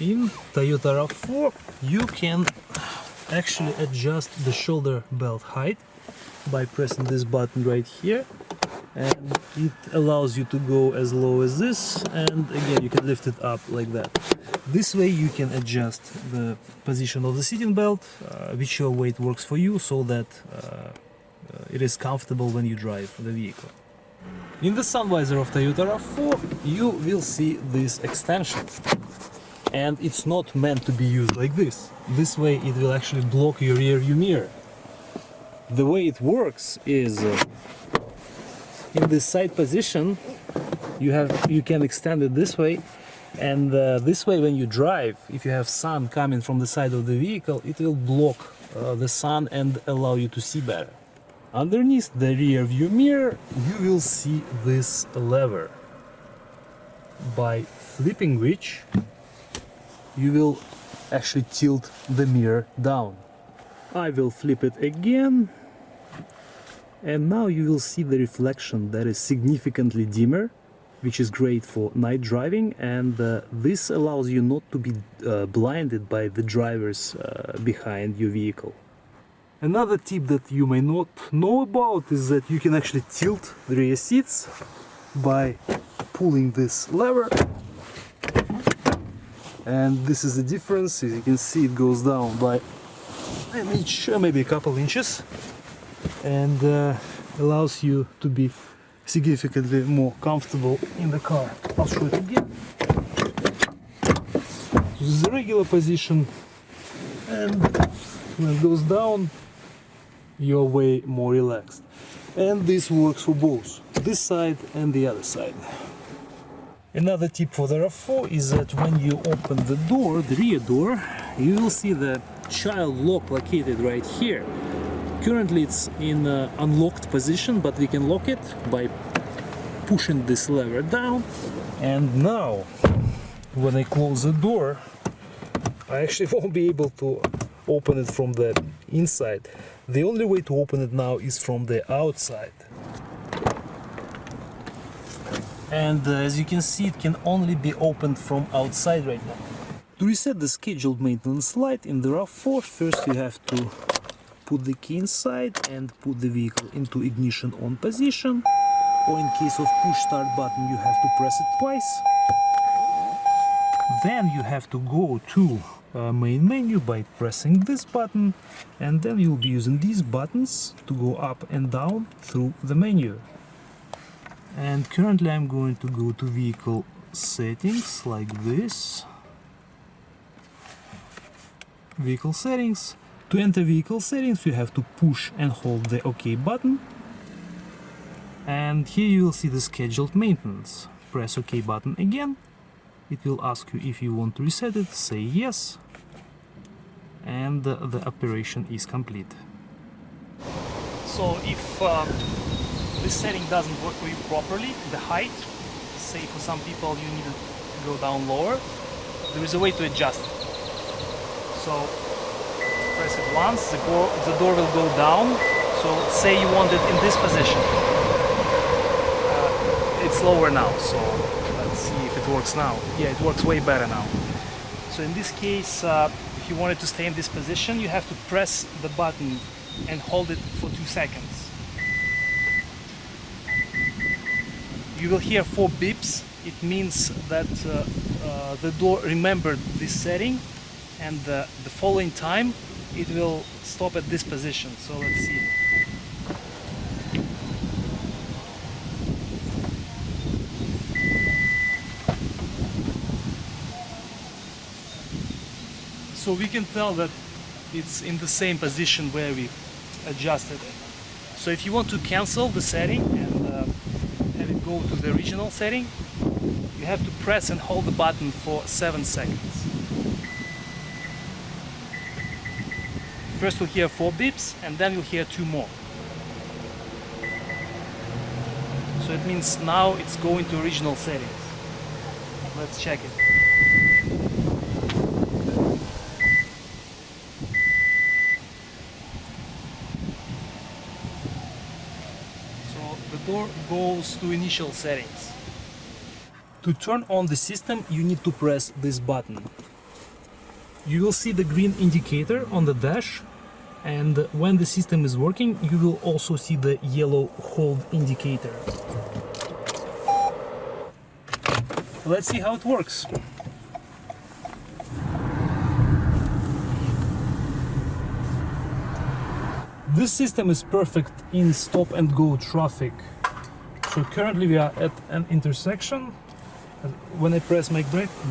In Toyota RAV4 you can actually adjust the shoulder belt height by pressing this button right here, and it allows you to go as low as this, and again you can lift it up like that. This way you can adjust the position of the seating belt, whichever way it works for you, so that it is comfortable when you drive the vehicle. In the sun visor of Toyota RAV4 you will see this extension, and it's not meant to be used like this. This way it will actually block your rear view mirror. The way it works is in this side position you can extend it this way, and this way when you drive, if you have sun coming from the side of the vehicle, it will block the sun and allow you to see better. Underneath the rear view mirror you will see this lever, by flipping which you will actually tilt the mirror down. I will flip it again, and now you will see the reflection that is significantly dimmer, which is great for night driving, and this allows you not to be blinded by the drivers behind your vehicle. Another tip that you may not know about is that you can actually tilt the rear seats by pulling this lever, and this is the difference. As you can see, it goes down by an inch, maybe a couple inches, and allows you to be significantly more comfortable in the car. I'll show it again. This is the regular position, and when it goes down you're way more relaxed. And this works for both this side and the other side. Another tip for the RAV4 is that when you open the door, the rear door, you will see the child lock located right here. Currently it's in unlocked position, but we can lock it by pushing this lever down. And now when I close the door, I actually won't be able to open it from the inside. The only way to open it now is from the outside. And as you can see, it can only be opened from outside right now. To reset the scheduled maintenance light in the RAV4, first you have to put the key inside and put the vehicle into ignition on position, or in case of push start button you have to press it twice. Then you have to go to main menu by pressing this button, and then you'll be using these buttons to go up and down through the menu. And currently I'm going to go to vehicle settings like this. Vehicle settings. To enter vehicle settings you have to push and hold the OK button, and here you will see the scheduled maintenance. Press OK button again. It will ask you if you want to reset it, say yes, and the operation is complete. So if this setting doesn't work for you properly, the height, say for some people you need to go down lower, there is a way to adjust it. So press it once, the door will go down. So say you want it in this position. It's lower now, so let's see if it works now. Yeah, it works way better now. So in this case, if you want it to stay in this position, you have to press the button and hold it for 2 seconds. You will hear 4 beeps. It means that the door remembered this setting, and the following time it will stop at this position. So let's see. So we can tell that it's in the same position where we adjusted it. So if you want to cancel the setting and have it go to the original setting, you have to press and hold the button for 7 seconds. First you'll hear 4 beeps, and then you'll hear 2 more. So it means now it's going to original settings. Let's check it. The door goes to initial settings. To turn on the system, you need to press this button. You will see the green indicator on the dash, and when the system is working, you will also see the yellow hold indicator. Let's see how it works. This system is perfect in stop and go traffic. So currently we are at an intersection. When I press my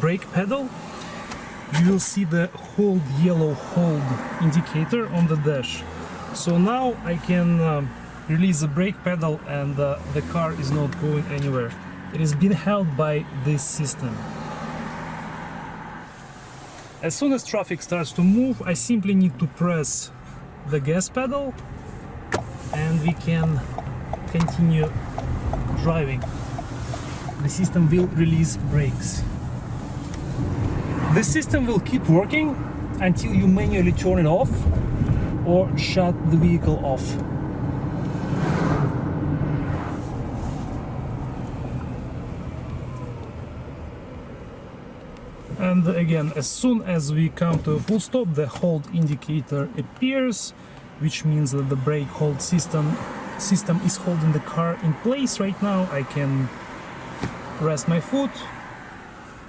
brake pedal, you will see the hold yellow hold indicator on the dash. So now I can release the brake pedal and the car is not going anywhere. It is being held by this system. As soon as traffic starts to move, I simply need to press the gas pedal and we can continue driving. The system will release brakes. The system will keep working until you manually turn it off or shut the vehicle off. And again, as soon as we come to a full stop, the hold indicator appears, which means that the brake hold system is holding the car in place right now. I can rest my foot.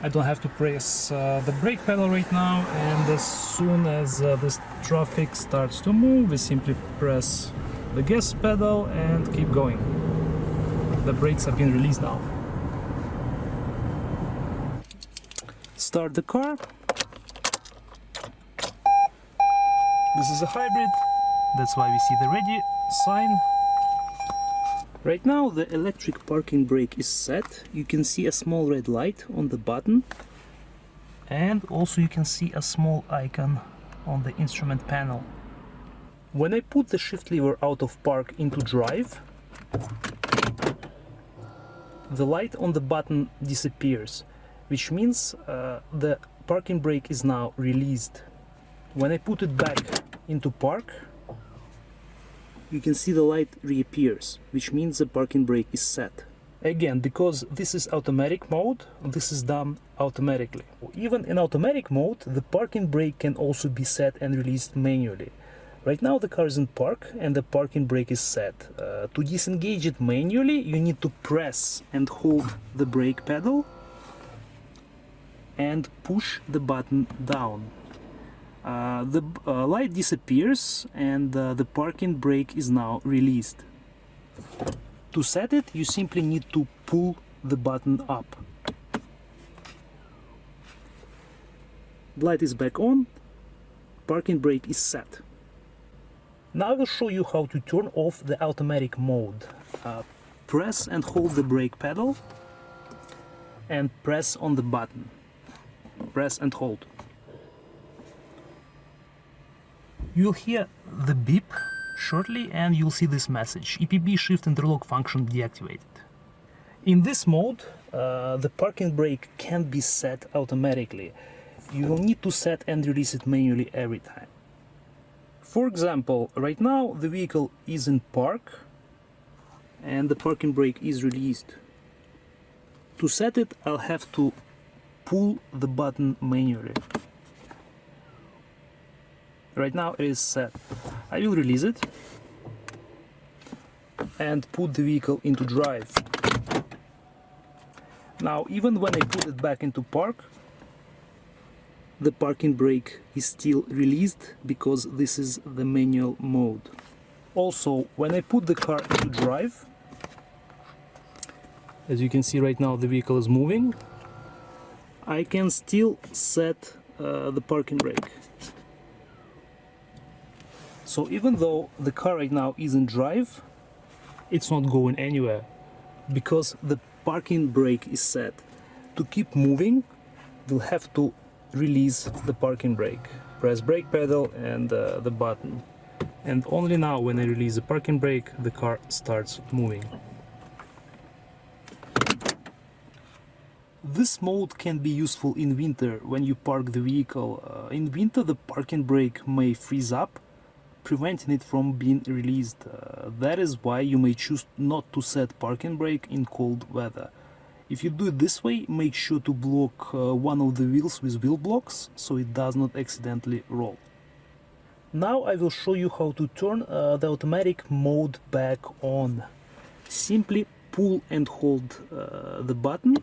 I don't have to press the brake pedal right now, and as soon as this traffic starts to move, we simply press the gas pedal and keep going. The brakes have been released now. Start the car. This is a hybrid, that's why we see the ready sign. Right now the electric parking brake is set. You can see a small red light on the button, and also you can see a small icon on the instrument panel. When I put the shift lever out of park into drive, the light on the button disappears, which means the parking brake is now released. When I put it back into park, you can see the light reappears, which means the parking brake is set. Again, because this is automatic mode, this is done automatically. Even in automatic mode, the parking brake can also be set and released manually. Right now the car is in park and the parking brake is set. To disengage it manually, you need to press and hold the brake pedal and push the button down. The light disappears and the parking brake is now released. To set it, you simply need to pull the button up. The light is back on, parking brake is set. Now I will show you how to turn off the automatic mode. Press and hold the brake pedal and press on the button. Press and hold. You'll hear the beep shortly and you'll see this message: EPB shift interlock function deactivated. In this mode, the parking brake can't be set automatically. You will need to set and release it manually every time. For example, right now the vehicle is in park and the parking brake is released. To set it, I'll have to pull the button manually. Right now it is set. I will release it and put the vehicle into drive. Now, even when I put it back into park, the parking brake is still released because this is the manual mode. Also, when I put the car into drive, as you can see right now the vehicle is moving, I can still set the parking brake. So even though the car right now is in drive, it's not going anywhere because the parking brake is set. To keep moving, we'll have to release the parking brake. Press brake pedal and the button. And only now when I release the parking brake, the car starts moving. This mode can be useful in winter when you park the vehicle. In winter the parking brake may freeze up, preventing it from being released. That is why you may choose not to set parking brake in cold weather. If you do it this way, make sure to block one of the wheels with wheel blocks so it does not accidentally roll. Now I will show you how to turn the automatic mode back on. Simply pull and hold the button.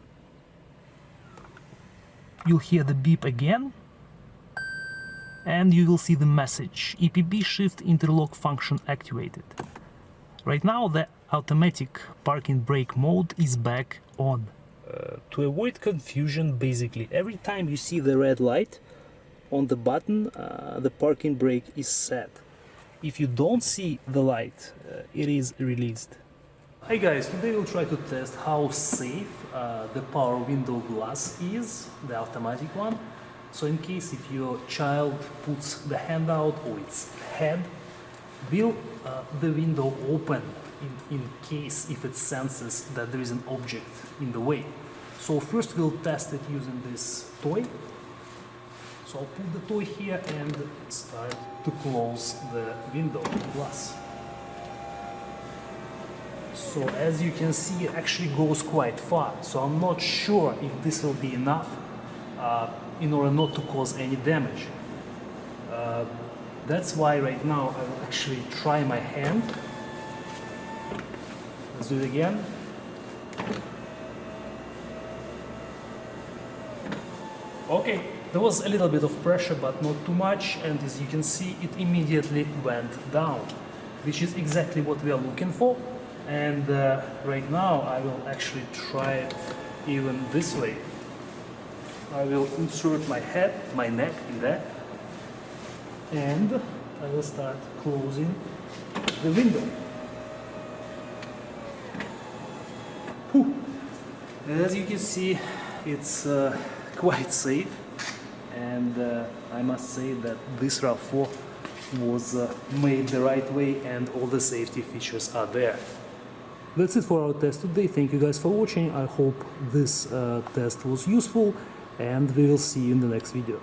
You'll hear the beep again, and you will see the message EPB shift interlock function activated. Right now the automatic parking brake mode is back on. To avoid confusion, basically every time you see the red light on the button, the parking brake is set. If you don't see the light, it is released. Hey guys, today we'll try to test how safe the power window glass is, the automatic one. So in case if your child puts the hand out or its head, will the window open in case if it senses that there is an object in the way. So first we'll test it using this toy. So I'll put the toy here and start to close the window glass. So as you can see, it actually goes quite far. So I'm not sure if this will be enough in order not to cause any damage. That's why right now I will actually try my hand. Let's do it again. Okay, there was a little bit of pressure, but not too much, and as you can see, it immediately went down, which is exactly what we are looking for. And right now I will actually try it even this way. I will insert my head, my neck in there, and I will start closing the window. Whew. As you can see, it's quite safe, and I must say that this RAV4 was made the right way and all the safety features are there. That's it for our test today. Thank you guys for watching. I hope this test was useful, and we will see you in the next video.